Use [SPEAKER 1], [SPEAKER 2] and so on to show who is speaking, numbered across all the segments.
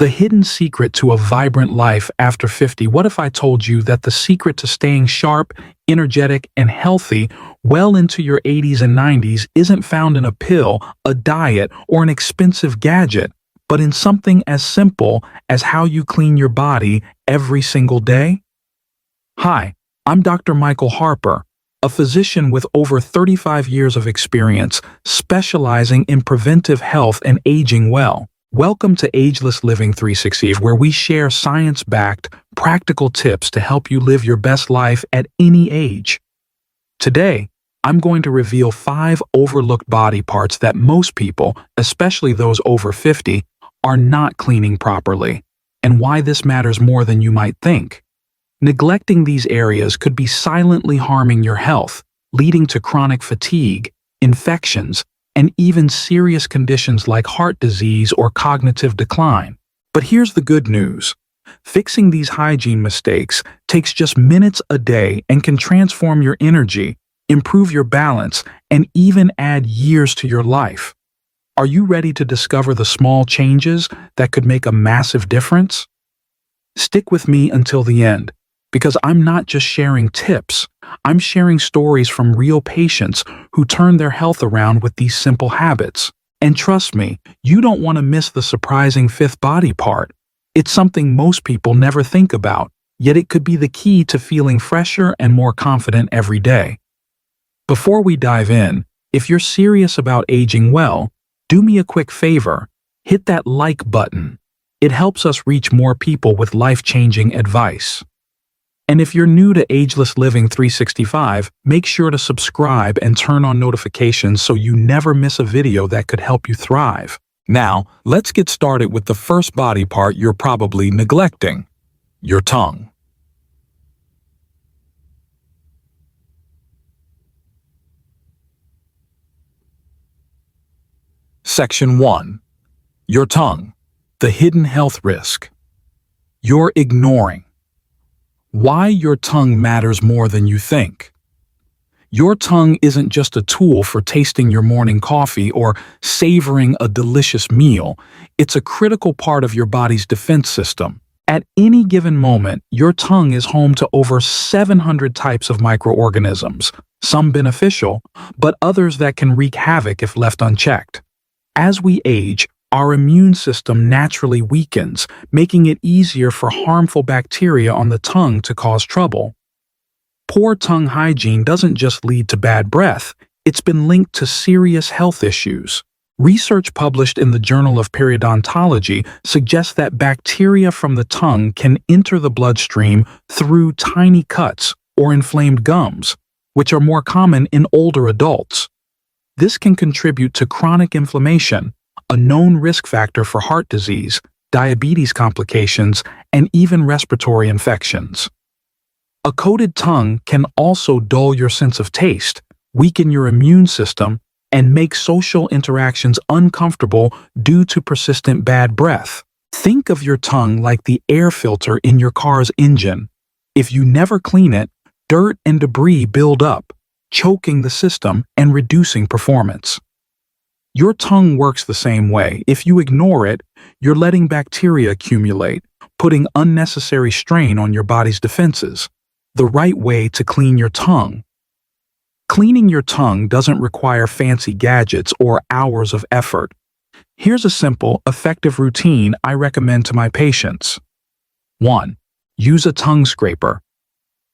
[SPEAKER 1] The hidden secret to a vibrant life after 50. What if I told you that the secret to staying sharp, energetic, and healthy well into your 80s and 90s isn't found in a pill, a diet, or an expensive gadget, but in something as simple as how you clean your body every single day? Hi, I'm Dr. Michael Harper, a physician with over 35 years of experience specializing in preventive health and aging well. Welcome to Ageless Living 360, where we share science-backed, practical tips to help you live your best life at any age. Today, I'm going to reveal 5 overlooked body parts that most people, especially those over 50, are not cleaning properly, and why this matters more than you might think. Neglecting these areas could be silently harming your health, leading to chronic fatigue, infections, and even serious conditions like heart disease or cognitive decline. But here's the good news. Fixing these hygiene mistakes takes just minutes a day and can transform your energy, improve your balance, and even add years to your life. Are you ready to discover the small changes that could make a massive difference? Stick with me until the end, because I'm not just sharing tips. I'm sharing stories from real patients who turn their health around with these simple habits. And trust me, you don't want to miss the surprising 5th body part. It's something most people never think about, yet it could be the key to feeling fresher and more confident every day. Before we dive in, if you're serious about aging well, do me a quick favor. Hit that like button. It helps us reach more people with life-changing advice. And if you're new to Ageless Living 365, make sure to subscribe and turn on notifications so you never miss a video that could help you thrive. Now, let's get started with the first body part you're probably neglecting: your tongue. Section 1. Your tongue. The hidden health risk. You're ignoring. Why your tongue matters more than you think. Your tongue isn't just a tool for tasting your morning coffee or savoring a delicious meal. It's a critical part of your body's defense system. At any given moment, your tongue is home to over 700 types of microorganisms, some beneficial, but others that can wreak havoc if left unchecked. As we age, our immune system naturally weakens, making it easier for harmful bacteria on the tongue to cause trouble. Poor tongue hygiene doesn't just lead to bad breath, it's been linked to serious health issues. Research published in the Journal of Periodontology suggests that bacteria from the tongue can enter the bloodstream through tiny cuts or inflamed gums, which are more common in older adults. This can contribute to chronic inflammation, a known risk factor for heart disease, diabetes complications, and even respiratory infections. A coated tongue can also dull your sense of taste, weaken your immune system, and make social interactions uncomfortable due to persistent bad breath. Think of your tongue like the air filter in your car's engine. If you never clean it, dirt and debris build up, choking the system and reducing performance. Your tongue works the same way. If you ignore it, you're letting bacteria accumulate, putting unnecessary strain on your body's defenses. The right way to clean your tongue. Cleaning your tongue doesn't require fancy gadgets or hours of effort. Here's a simple, effective routine I recommend to my patients. 1. Use a tongue scraper.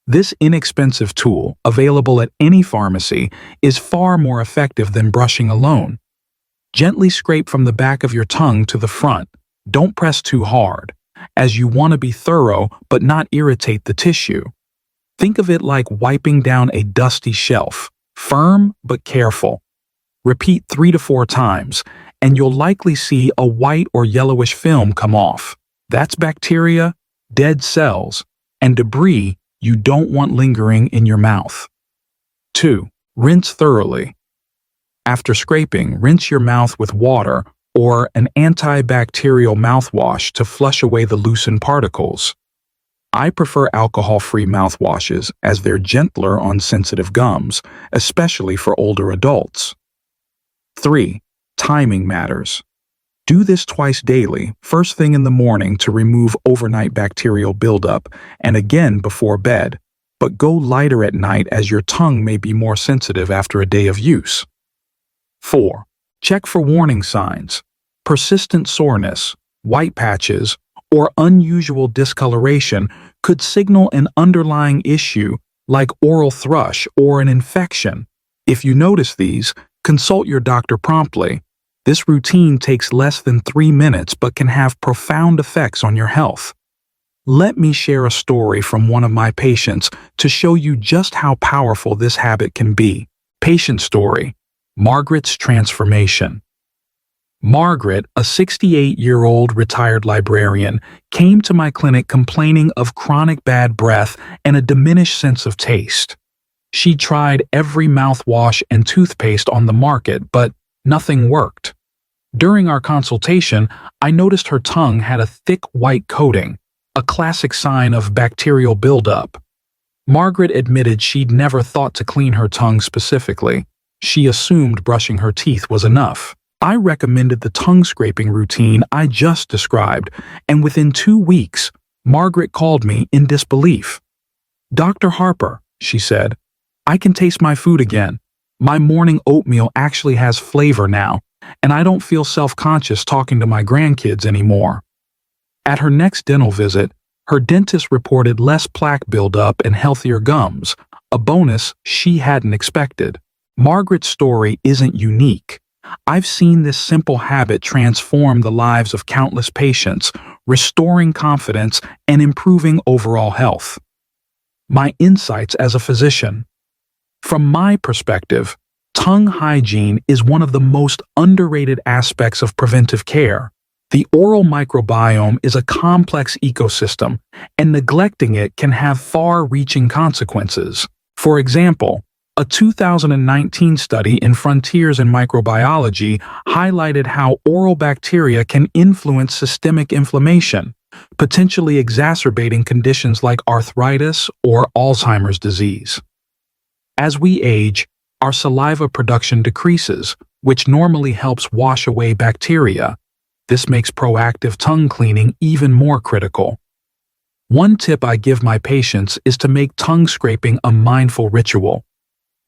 [SPEAKER 1] This inexpensive tool, available at any pharmacy, is far more effective than brushing alone. Gently scrape from the back of your tongue to the front. Don't press too hard, as you want to be thorough but not irritate the tissue. Think of it like wiping down a dusty shelf, firm but careful. Repeat 3 to 4 times, and you'll likely see a white or yellowish film come off. That's bacteria, dead cells, and debris you don't want lingering in your mouth. 2. Rinse thoroughly. After scraping, rinse your mouth with water or an antibacterial mouthwash to flush away the loosened particles. I prefer alcohol-free mouthwashes as they're gentler on sensitive gums, especially for older adults. 3. Timing matters. Do this twice daily, first thing in the morning to remove overnight bacterial buildup, and again before bed, but go lighter at night as your tongue may be more sensitive after a day of use. 4. Check for warning signs. Persistent soreness, white patches, or unusual discoloration could signal an underlying issue like oral thrush or an infection. If you notice these, consult your doctor promptly. This routine takes less than 3 minutes but can have profound effects on your health. Let me share a story from one of my patients to show you just how powerful this habit can be. Patient story: Margaret's transformation. Margaret, a 68-year-old retired librarian, came to my clinic complaining of chronic bad breath and a diminished sense of taste. She tried every mouthwash and toothpaste on the market, but nothing worked. During our consultation, I noticed her tongue had a thick white coating, a classic sign of bacterial buildup. Margaret admitted she'd never thought to clean her tongue specifically. She assumed brushing her teeth was enough. I recommended the tongue scraping routine I just described, and within 2 weeks, Margaret called me in disbelief. "Dr. Harper," she said, "I can taste my food again. My morning oatmeal actually has flavor now, and I don't feel self-conscious talking to my grandkids anymore." At her next dental visit, her dentist reported less plaque buildup and healthier gums, a bonus she hadn't expected. Margaret's story isn't unique. I've seen this simple habit transform the lives of countless patients, restoring confidence and improving overall health. My insights as a physician. From my perspective, tongue hygiene is one of the most underrated aspects of preventive care. The oral microbiome is a complex ecosystem, and neglecting it can have far-reaching consequences. For example, a 2019 study in Frontiers in Microbiology highlighted how oral bacteria can influence systemic inflammation, potentially exacerbating conditions like arthritis or Alzheimer's disease. As we age, our saliva production decreases, which normally helps wash away bacteria. This makes proactive tongue cleaning even more critical. One tip I give my patients is to make tongue scraping a mindful ritual.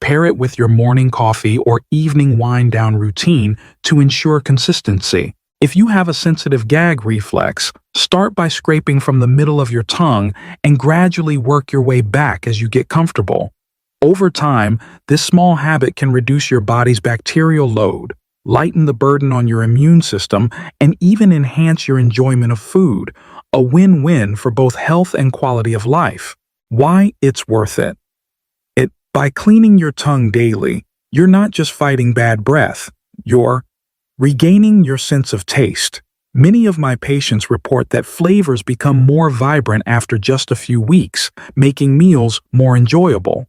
[SPEAKER 1] Pair it with your morning coffee or evening wind-down routine to ensure consistency. If you have a sensitive gag reflex, start by scraping from the middle of your tongue and gradually work your way back as you get comfortable. Over time, this small habit can reduce your body's bacterial load, lighten the burden on your immune system, and even enhance your enjoyment of food, a win-win for both health and quality of life. Why it's worth it. By cleaning your tongue daily, you're not just fighting bad breath, you're regaining your sense of taste. Many of my patients report that flavors become more vibrant after just a few weeks, making meals more enjoyable.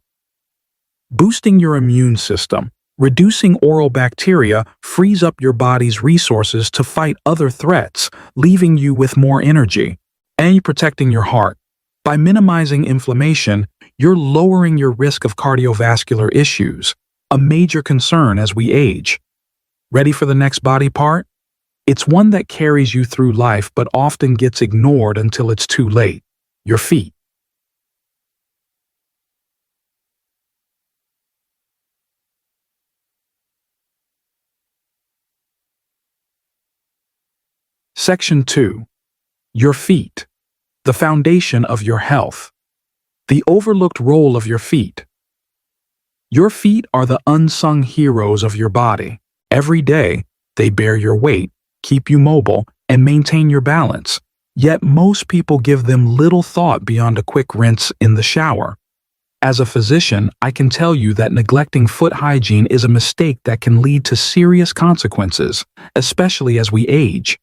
[SPEAKER 1] Boosting your immune system. Reducing oral bacteria frees up your body's resources to fight other threats, leaving you with more energy. And protecting your heart. By minimizing inflammation, you're lowering your risk of cardiovascular issues, a major concern as we age. Ready for the next body part? It's one that carries you through life but often gets ignored until it's too late. Your feet. Section 2. Your feet. The foundation of your health. The overlooked role of your feet. Your feet are the unsung heroes of your body. Every day, they bear your weight, keep you mobile, and maintain your balance. Yet most people give them little thought beyond a quick rinse in the shower. As a physician, I can tell you that neglecting foot hygiene is a mistake that can lead to serious consequences, especially as we age.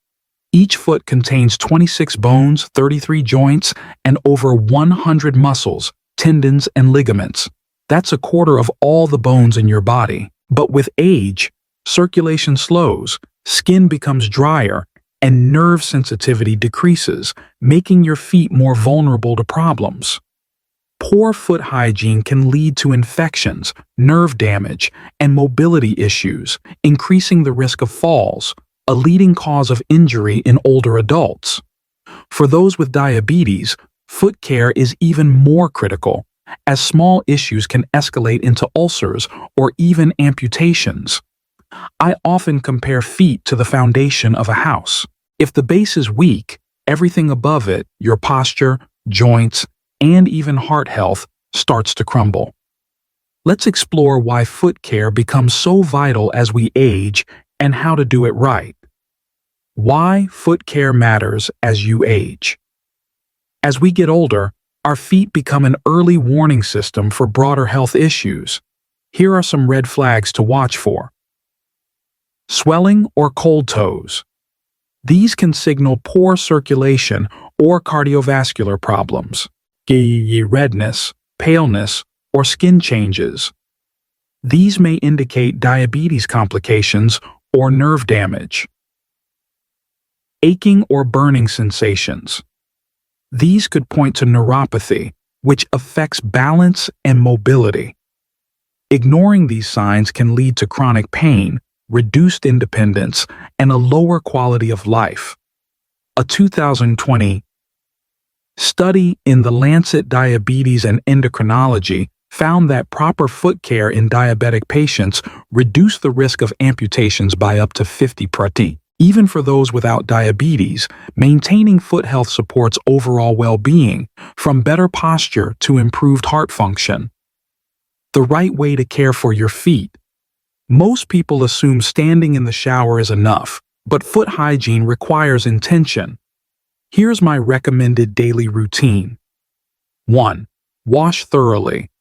[SPEAKER 1] Each foot contains 26 bones, 33 joints, and over 100 muscles, tendons, and ligaments. That's a quarter of all the bones in your body. But with age, circulation slows, skin becomes drier, and nerve sensitivity decreases, making your feet more vulnerable to problems. Poor foot hygiene can lead to infections, nerve damage, and mobility issues, increasing the risk of falls, a leading cause of injury in older adults. For those with diabetes, foot care is even more critical, as small issues can escalate into ulcers or even amputations. I often compare feet to the foundation of a house. If the base is weak, everything above it, your posture, joints, and even heart health, starts to crumble. Let's explore why foot care becomes so vital as we age and how to do it right. Why foot care matters as you age. As we get older, our feet become an early warning system for broader health issues. Here are some red flags to watch for. Swelling or cold toes. These can signal poor circulation or cardiovascular problems. Redness, paleness, or skin changes. These may indicate diabetes complications or nerve damage. Aching or burning sensations. These could point to neuropathy, which affects balance and mobility. Ignoring these signs can lead to chronic pain, reduced independence, and a lower quality of life. A 2020 study in the Lancet Diabetes and Endocrinology found that proper foot care in diabetic patients reduced the risk of amputations by up to 50%. Even for those without diabetes, maintaining foot health supports overall well-being, from better posture to improved heart function. The right way to care for your feet. Most people assume standing in the shower is enough, but foot hygiene requires intention. Here's my recommended daily routine. 1. Wash thoroughly.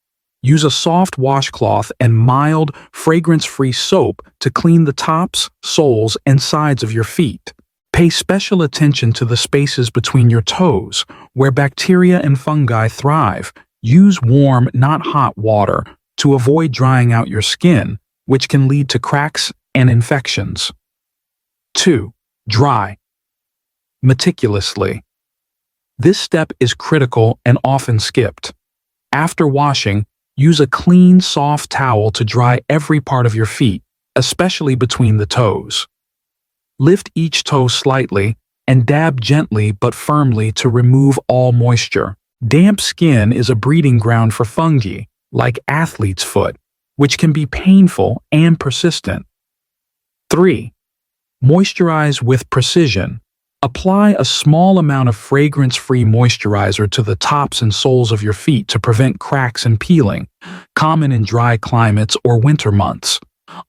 [SPEAKER 1] Use a soft washcloth and mild, fragrance-free soap to clean the tops, soles, and sides of your feet. Pay special attention to the spaces between your toes, where bacteria and fungi thrive. Use warm, not hot water to avoid drying out your skin, which can lead to cracks and infections. 2. Dry meticulously. This step is critical and often skipped. After washing, use a clean, soft towel to dry every part of your feet, especially between the toes. Lift each toe slightly and dab gently but firmly to remove all moisture. Damp skin is a breeding ground for fungi, like athlete's foot, which can be painful and persistent. 3. Moisturize with precision. Apply a small amount of fragrance-free moisturizer to the tops and soles of your feet to prevent cracks and peeling, common in dry climates or winter months.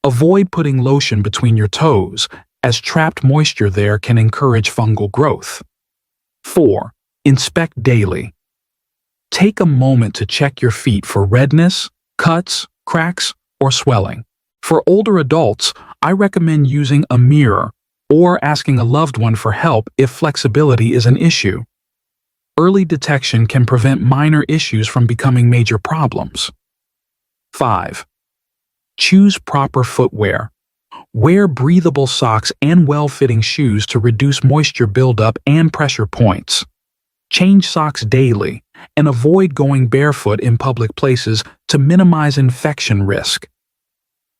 [SPEAKER 1] Avoid putting lotion between your toes, as trapped moisture there can encourage fungal growth. 4. Inspect daily. Take a moment to check your feet for redness, cuts, cracks, or swelling. For older adults, I recommend using a mirror or asking a loved one for help if flexibility is an issue. Early detection can prevent minor issues from becoming major problems. 5. Choose proper footwear. Wear breathable socks and well-fitting shoes to reduce moisture buildup and pressure points. Change socks daily and avoid going barefoot in public places to minimize infection risk.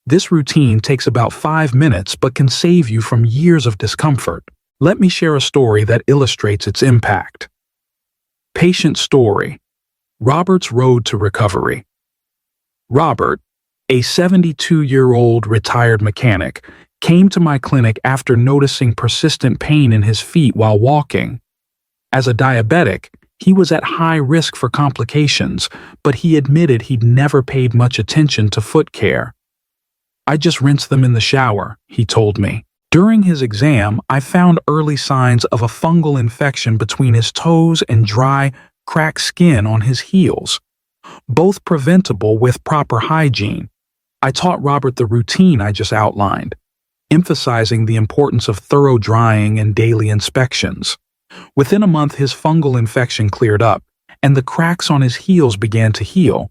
[SPEAKER 1] This routine takes about 5 minutes but can save you from years of discomfort. Let me share a story that illustrates its impact. Patient story: Robert's road to recovery. Robert, a 72-year-old retired mechanic, came to my clinic after noticing persistent pain in his feet while walking. As a diabetic, he was at high risk for complications, but he admitted he'd never paid much attention to foot care. "I just rinse them in the shower," he told me. During his exam, I found early signs of a fungal infection between his toes and dry, cracked skin on his heels, both preventable with proper hygiene. I taught Robert the routine I just outlined, emphasizing the importance of thorough drying and daily inspections. Within a month, his fungal infection cleared up, and the cracks on his heels began to heal.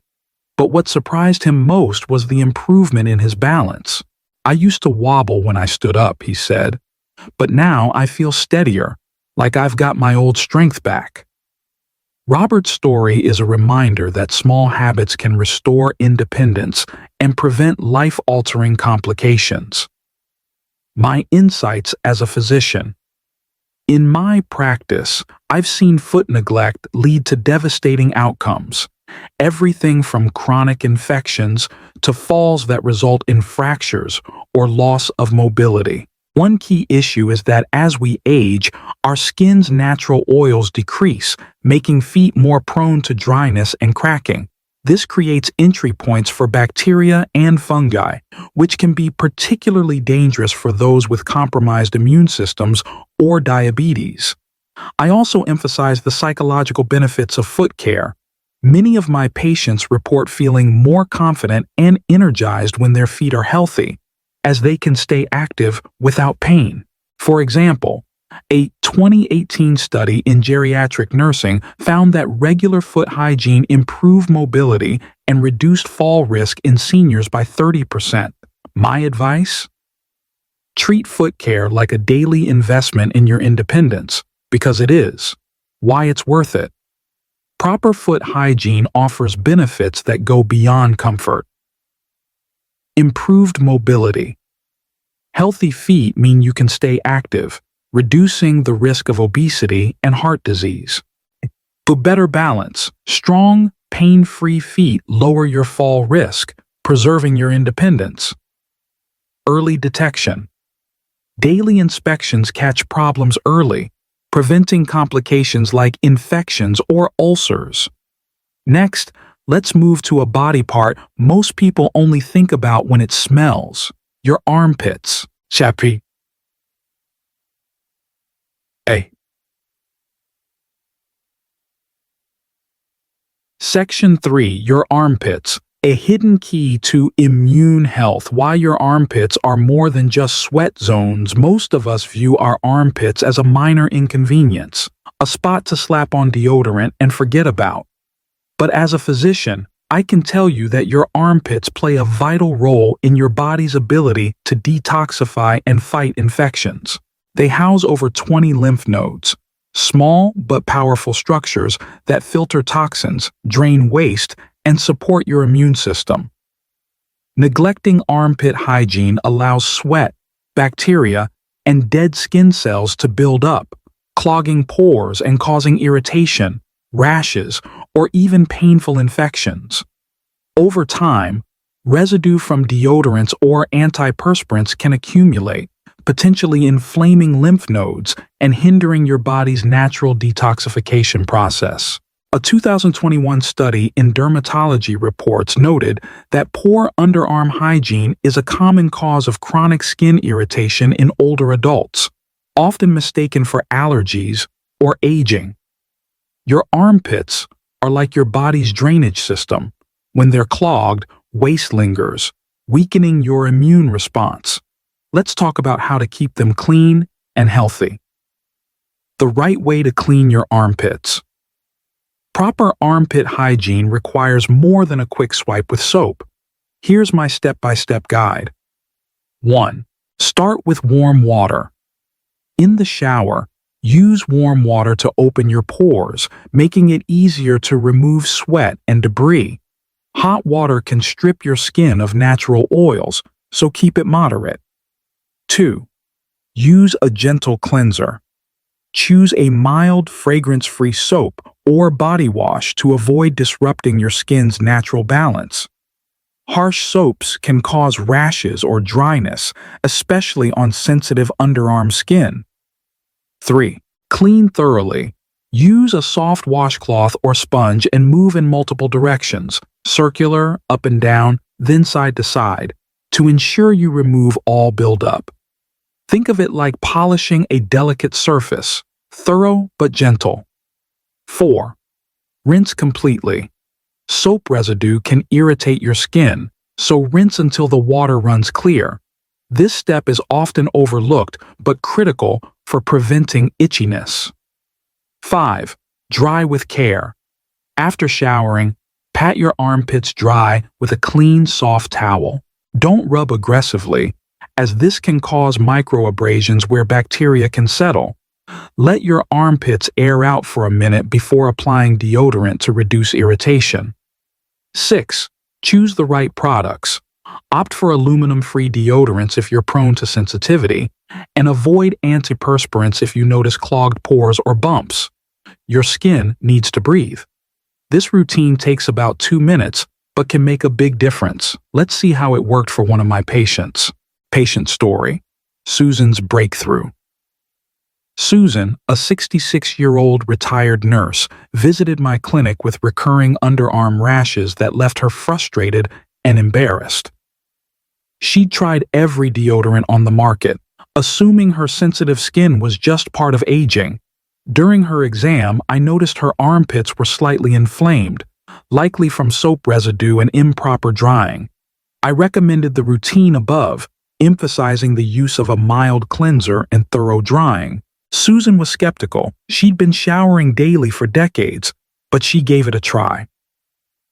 [SPEAKER 1] But what surprised him most was the improvement in his balance. "I used to wobble when I stood up," he said, "but now I feel steadier, like I've got my old strength back." Robert's story is a reminder that small habits can restore independence and prevent life-altering complications. My insights as a physician. In my practice, I've seen foot neglect lead to devastating outcomes. Everything from chronic infections to falls that result in fractures or loss of mobility. One key issue is that as we age, our skin's natural oils decrease, making feet more prone to dryness and cracking. This creates entry points for bacteria and fungi, which can be particularly dangerous for those with compromised immune systems or diabetes. I also emphasize the psychological benefits of foot care. Many of my patients report feeling more confident and energized when their feet are healthy, as they can stay active without pain. For example, a 2018 study in geriatric nursing found that regular foot hygiene improved mobility and reduced fall risk in seniors by 30%. My advice? Treat foot care like a daily investment in your independence, because it is. Why it's worth it. Proper foot hygiene offers benefits that go beyond comfort. Improved mobility. Healthy feet mean you can stay active, reducing the risk of obesity and heart disease. For better balance, strong, pain-free feet lower your fall risk, preserving your independence. Early detection. Daily inspections catch problems early, preventing complications like infections or ulcers. Next, let's move to a body part most people only think about when it smells: your armpits. Chappie. A. Section 3. Your armpits. A hidden key to immune health. Why your armpits are more than just sweat zones. Most of us view our armpits as a minor inconvenience, a spot to slap on deodorant and forget about. But as a physician, I can tell you that your armpits play a vital role in your body's ability to detoxify and fight infections. They house over 20 lymph nodes, small but powerful structures that filter toxins, drain waste, and support your immune system. Neglecting armpit hygiene allows sweat, bacteria, and dead skin cells to build up, clogging pores and causing irritation, rashes, or even painful infections. Over time, residue from deodorants or antiperspirants can accumulate, potentially inflaming lymph nodes and hindering your body's natural detoxification process. A 2021 study in dermatology reports noted that poor underarm hygiene is a common cause of chronic skin irritation in older adults, often mistaken for allergies or aging. Your armpits are like your body's drainage system. When they're clogged, waste lingers, weakening your immune response. Let's talk about how to keep them clean and healthy. The right way to clean your armpits. Proper armpit hygiene requires more than a quick swipe with soap. Here's my step-by-step guide. 1. Start with warm water. In the shower, use warm water to open your pores, making it easier to remove sweat and debris. Hot water can strip your skin of natural oils, so keep it moderate. 2. Use a gentle cleanser. Choose a mild, fragrance-free soap or body wash to avoid disrupting your skin's natural balance. Harsh soaps can cause rashes or dryness, especially on sensitive underarm skin. 3. Clean thoroughly. Use a soft washcloth or sponge and move in multiple directions, circular, up and down, then side to side, to ensure you remove all buildup. Think of it like polishing a delicate surface, thorough but gentle. 4. Rinse completely. Soap residue can irritate your skin, so rinse until the water runs clear. This step is often overlooked but critical for preventing itchiness. 5. Dry with care. After showering, pat your armpits dry with a clean, soft towel. Don't rub aggressively, as this can cause microabrasions where bacteria can settle. Let your armpits air out for a minute before applying deodorant to reduce irritation. 6. Choose the right products. Opt for aluminum-free deodorants if you're prone to sensitivity, and avoid antiperspirants if you notice clogged pores or bumps. Your skin needs to breathe. This routine takes about 2 minutes, but can make a big difference. Let's see how it worked for one of my patients. Patient story: Susan's breakthrough. Susan, a 66-year-old retired nurse, visited my clinic with recurring underarm rashes that left her frustrated and embarrassed. She'd tried every deodorant on the market, assuming her sensitive skin was just part of aging. During her exam, I noticed her armpits were slightly inflamed, likely from soap residue and improper drying. I recommended the routine above, emphasizing the use of a mild cleanser and thorough drying. Susan was skeptical. She'd been showering daily for decades, but she gave it a try.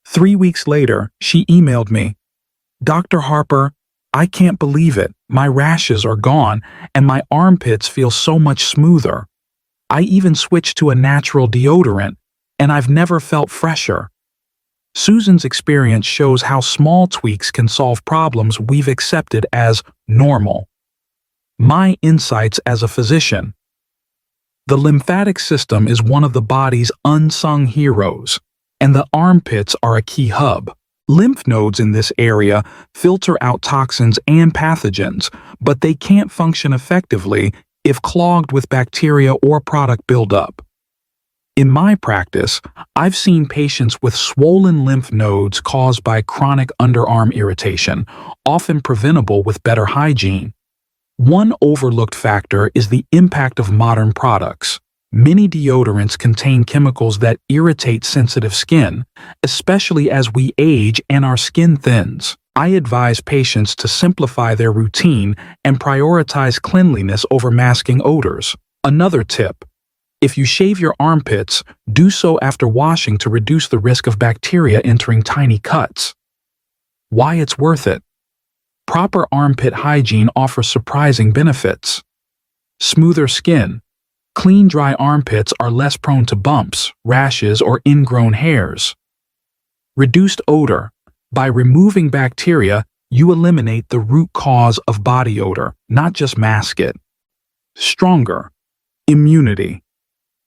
[SPEAKER 1] 3 weeks later, she emailed me, "Dr. Harper, I can't believe it. My rashes are gone, and my armpits feel so much smoother. I even switched to a natural deodorant, and I've never felt fresher." Susan's experience shows how small tweaks can solve problems we've accepted as normal. My insights as a physician: the lymphatic system is one of the body's unsung heroes, and the armpits are a key hub. Lymph nodes in this area filter out toxins and pathogens, but they can't function effectively if clogged with bacteria or product buildup. In my practice, I've seen patients with swollen lymph nodes caused by chronic underarm irritation, often preventable with better hygiene. One overlooked factor is the impact of modern products. Many deodorants contain chemicals that irritate sensitive skin, especially as we age and our skin thins. I advise patients to simplify their routine and prioritize cleanliness over masking odors. Another tip: if you shave your armpits, do so after washing to reduce the risk of bacteria entering tiny cuts. Why it's worth it? Proper armpit hygiene offers surprising benefits. Smoother skin. Clean, dry armpits are less prone to bumps, rashes, or ingrown hairs. Reduced odor. By removing bacteria, you eliminate the root cause of body odor, not just mask it. Stronger. Immunity.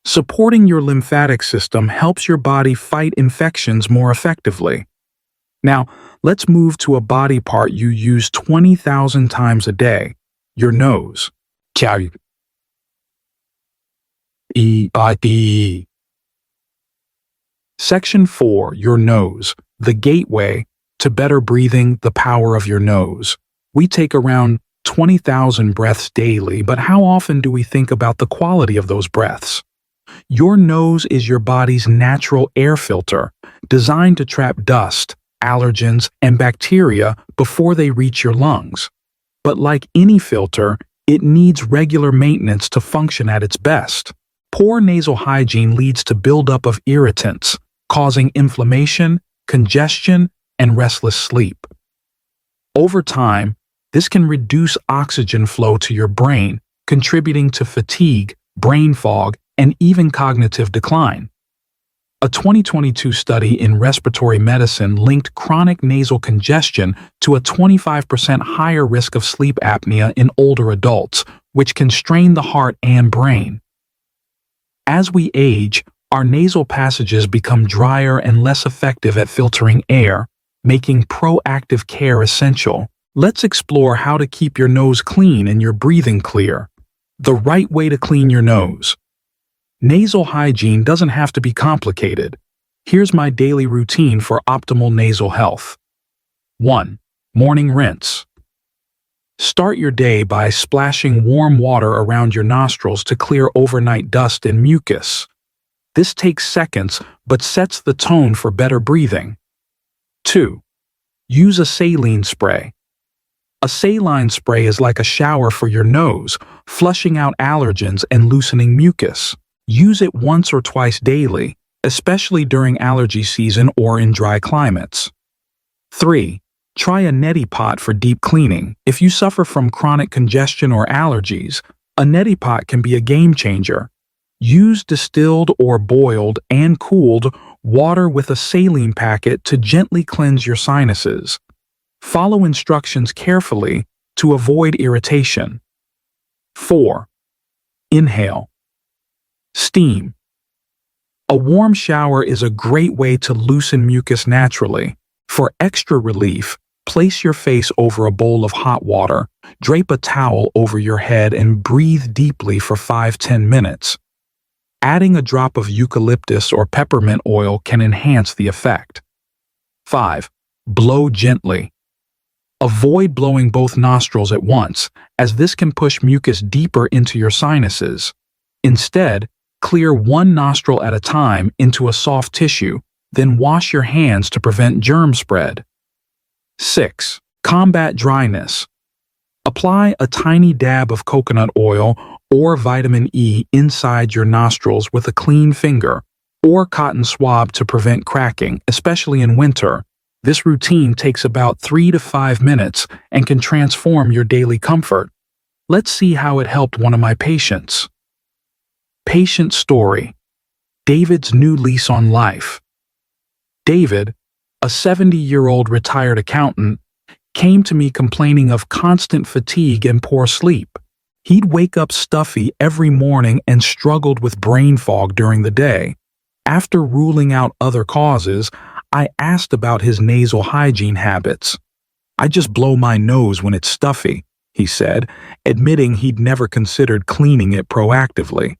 [SPEAKER 1] Supporting your lymphatic system helps your body fight infections more effectively. Now, let's move to a body part you use 20,000 times a day: your nose. Section 4. Your nose, the gateway to better breathing, the power of your nose. We take around 20,000 breaths daily, but how often do we think about the quality of those breaths? Your nose is your body's natural air filter, designed to trap dust, allergens, and bacteria before they reach your lungs. But like any filter, it needs regular maintenance to function at its best. Poor nasal hygiene leads to buildup of irritants, causing inflammation, congestion, and restless sleep. Over time, this can reduce oxygen flow to your brain, contributing to fatigue, brain fog, and even cognitive decline. A 2022 study in respiratory medicine linked chronic nasal congestion to a 25% higher risk of sleep apnea in older adults, which can strain the heart and brain. As we age, our nasal passages become drier and less effective at filtering air, making proactive care essential. Let's explore how to keep your nose clean and your breathing clear. The right way to clean your nose. Nasal hygiene doesn't have to be complicated. Here's my daily routine for optimal nasal health. 1. Morning rinse. Start your day by splashing warm water around your nostrils to clear overnight dust and mucus. This takes seconds but sets the tone for better breathing. 2. Use a saline spray. A saline spray is like a shower for your nose, flushing out allergens and loosening mucus. Use it once or twice daily, especially during allergy season or in dry climates. 3. Try a neti pot for deep cleaning. If you suffer from chronic congestion or allergies, a neti pot can be a game changer. Use distilled or boiled and cooled water with a saline packet to gently cleanse your sinuses. Follow instructions carefully to avoid irritation. 4. Inhale. Steam. A warm shower is a great way to loosen mucus naturally. For extra relief, place your face over a bowl of hot water, drape a towel over your head, and breathe deeply for 5–10 minutes. Adding a drop of eucalyptus or peppermint oil can enhance the effect. 5. Blow gently. Avoid blowing both nostrils at once, as this can push mucus deeper into your sinuses. Instead, clear one nostril at a time into a soft tissue, then wash your hands to prevent germ spread. 6. Combat dryness. Apply a tiny dab of coconut oil or vitamin E inside your nostrils with a clean finger or cotton swab to prevent cracking, especially in winter. This routine takes about 3 to 5 minutes and can transform your daily comfort. Let's see how it helped one of my patients. Patient story. David's new lease on life. David, a 70-year-old retired accountant, came to me complaining of constant fatigue and poor sleep. He'd wake up stuffy every morning and struggled with brain fog during the day. After ruling out other causes, I asked about his nasal hygiene habits. "I just blow my nose when it's stuffy," he said, admitting he'd never considered cleaning it proactively.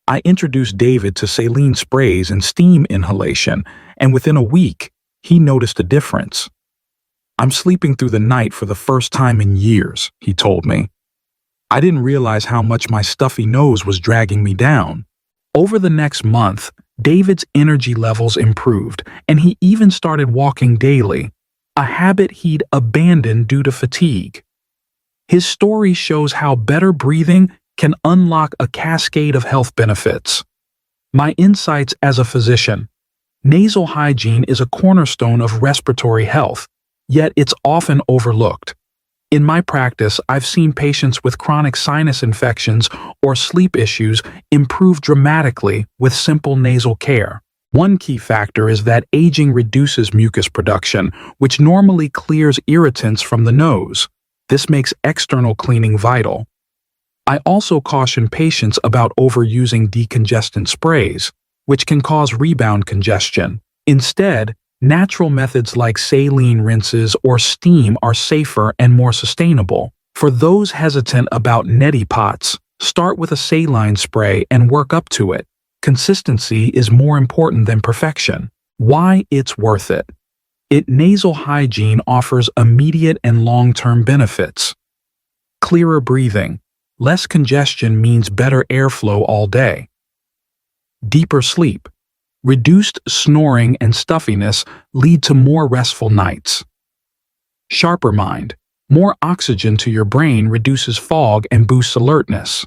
[SPEAKER 1] I introduced David to saline sprays and steam inhalation, and within a week, he noticed a difference. "I'm sleeping through the night for the first time in years," he told me. I didn't realize how much my stuffy nose was dragging me down. Over the next month, David's energy levels improved, and he even started walking daily, a habit he'd abandoned due to fatigue. His story shows how better breathing can unlock a cascade of health benefits. My insights as a physician. Nasal hygiene is a cornerstone of respiratory health, yet it's often overlooked. In my practice, I've seen patients with chronic sinus infections or sleep issues improve dramatically with simple nasal care. One key factor is that aging reduces mucus production, which normally clears irritants from the nose. This makes external cleaning vital. I also caution patients about overusing decongestant sprays, which can cause rebound congestion. Instead, natural methods like saline rinses or steam are safer and more sustainable. For those hesitant about neti pots, start with a saline spray and work up to it. Consistency is more important than perfection. Why it's worth it. Nasal hygiene offers immediate and long-term benefits. Clearer breathing. Less congestion means better airflow all day. Deeper sleep. Reduced snoring and stuffiness lead to more restful nights. Sharper mind. More oxygen to your brain reduces fog and boosts alertness.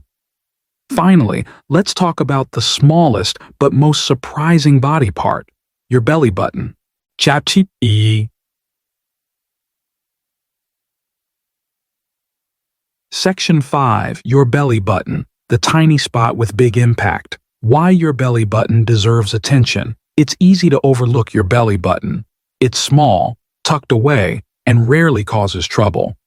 [SPEAKER 1] Finally, let's talk about the smallest but most surprising body part, your belly button. Chapter 5. Section 5. Your belly button, the tiny spot with big impact. Why your belly button deserves attention. It's easy to overlook your belly button. It's small, tucked away, and rarely causes trouble.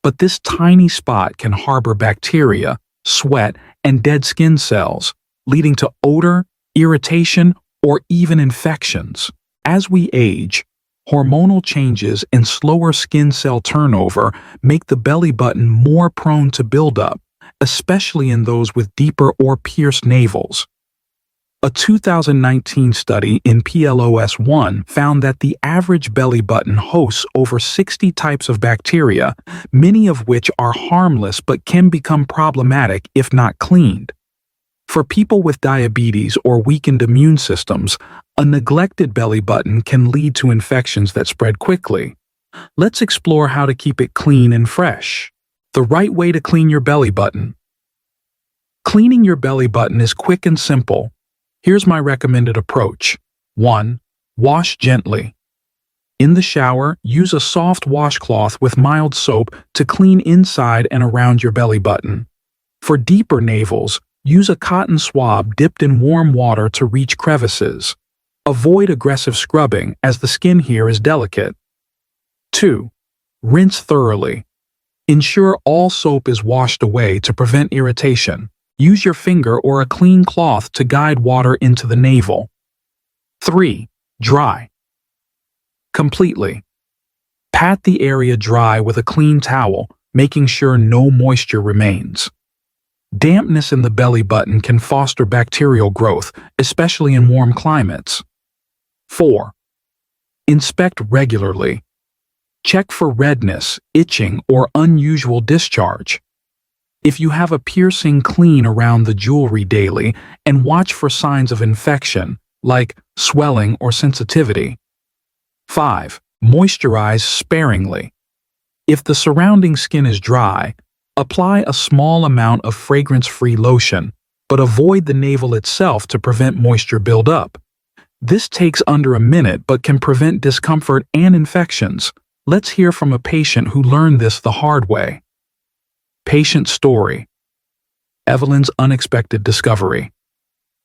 [SPEAKER 1] But this tiny spot can harbor bacteria, sweat, and dead skin cells, leading to odor, irritation, or even infections. As we age, hormonal changes and slower skin cell turnover make the belly button more prone to buildup, especially in those with deeper or pierced navels. A 2019 study in PLOS1 found that the average belly button hosts over 60 types of bacteria, many of which are harmless but can become problematic if not cleaned. For people with diabetes or weakened immune systems, a neglected belly button can lead to infections that spread quickly. Let's explore how to keep it clean and fresh. The right way to clean your belly button. Cleaning your belly button is quick and simple. Here's my recommended approach. 1. Wash gently. In the shower, use a soft washcloth with mild soap to clean inside and around your belly button. For deeper navels, use a cotton swab dipped in warm water to reach crevices. Avoid aggressive scrubbing as the skin here is delicate. 2. Rinse thoroughly. Ensure all soap is washed away to prevent irritation. Use your finger or a clean cloth to guide water into the navel. 3. Dry. Completely. Pat the area dry with a clean towel, making sure no moisture remains. Dampness in the belly button can foster bacterial growth, especially in warm climates. 4. Inspect regularly. Check for redness, itching, or unusual discharge. If you have a piercing, clean around the jewelry daily and watch for signs of infection, like swelling or sensitivity. 5. Moisturize sparingly. If the surrounding skin is dry, apply a small amount of fragrance-free lotion, but avoid the navel itself to prevent moisture buildup. This takes under a minute but can prevent discomfort and infections. Let's hear from a patient who learned this the hard way. Patient story. Evelyn's unexpected discovery.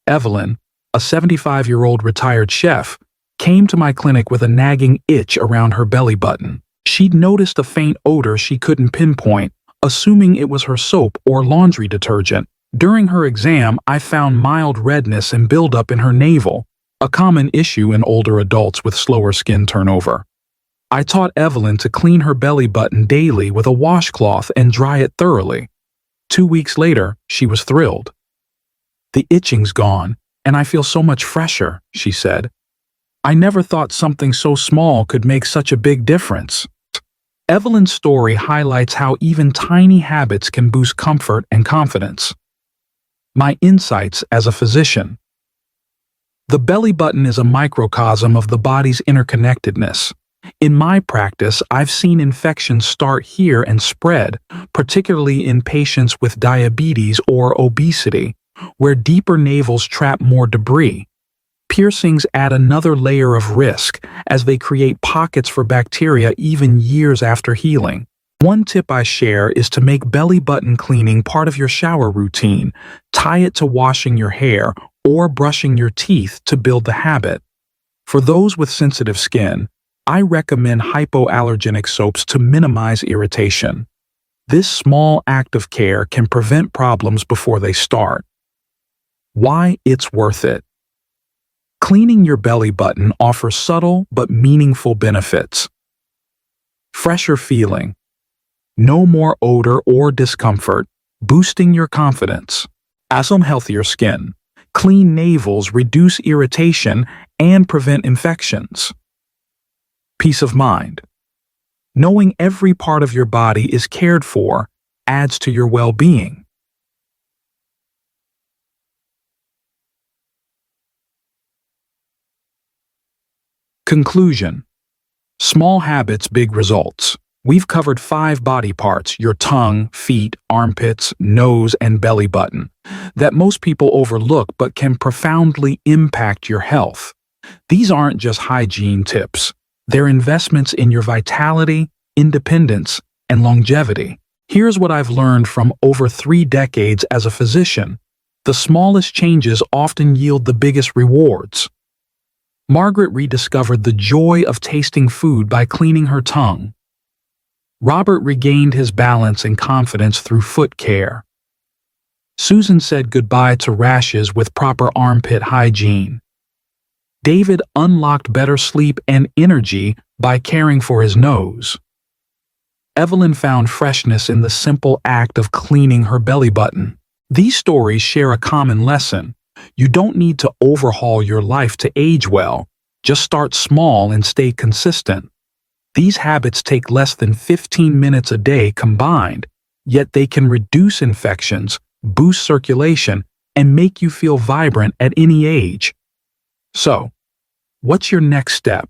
[SPEAKER 1] Evelyn, a 75-year-old retired chef, came to my clinic with a nagging itch around her belly button. She'd noticed a faint odor she couldn't pinpoint, assuming it was her soap or laundry detergent. During her exam, I found mild redness and buildup in her navel, a common issue in older adults with slower skin turnover. I taught Evelyn to clean her belly button daily with a washcloth and dry it thoroughly. 2 weeks later, she was thrilled. "The itching's gone, and I feel so much fresher," she said. "I never thought something so small could make such a big difference." Evelyn's story highlights how even tiny habits can boost comfort and confidence. My insights as a physician. The belly button is a microcosm of the body's interconnectedness. In my practice, I've seen infections start here and spread, particularly in patients with diabetes or obesity, where deeper navels trap more debris. Piercings add another layer of risk as they create pockets for bacteria even years after healing. One tip I share is to make belly button cleaning part of your shower routine. Tie it to washing your hair or brushing your teeth to build the habit. For those with sensitive skin, I recommend hypoallergenic soaps to minimize irritation. This small act of care can prevent problems before they start. Why it's worth it. Cleaning your belly button offers subtle but meaningful benefits. Fresher feeling. No more odor or discomfort, boosting your confidence. Some healthier skin. Clean navels reduce irritation and prevent infections. Peace of mind. Knowing every part of your body is cared for adds to your well-being. Conclusion. Small habits, big results. We've covered 5 body parts, your tongue, feet, armpits, nose, and belly button, that most people overlook but can profoundly impact your health. These aren't just hygiene tips. They're investments in your vitality, independence, and longevity. Here's what I've learned from over 3 decades as a physician. The smallest changes often yield the biggest rewards. Margaret rediscovered the joy of tasting food by cleaning her tongue. Robert regained his balance and confidence through foot care. Susan said goodbye to rashes with proper armpit hygiene. David unlocked better sleep and energy by caring for his nose. Evelyn found freshness in the simple act of cleaning her belly button. These stories share a common lesson. You don't need to overhaul your life to age well. Just start small and stay consistent. These habits take less than 15 minutes a day combined, yet they can reduce infections, boost circulation, and make you feel vibrant at any age. So, what's your next step?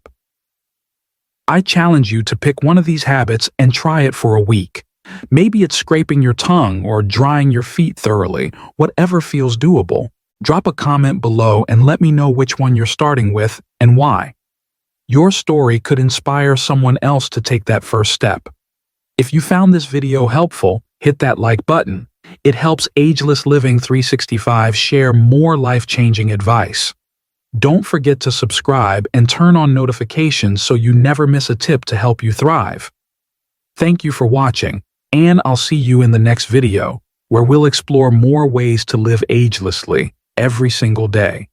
[SPEAKER 1] I challenge you to pick one of these habits and try it for a week. Maybe it's scraping your tongue or drying your feet thoroughly, whatever feels doable. Drop a comment below and let me know which one you're starting with and why. Your story could inspire someone else to take that first step. If you found this video helpful, hit that like button. It helps Ageless Living 365 share more life-changing advice. Don't forget to subscribe and turn on notifications so you never miss a tip to help you thrive. Thank you for watching, and I'll see you in the next video, where we'll explore more ways to live agelessly every single day.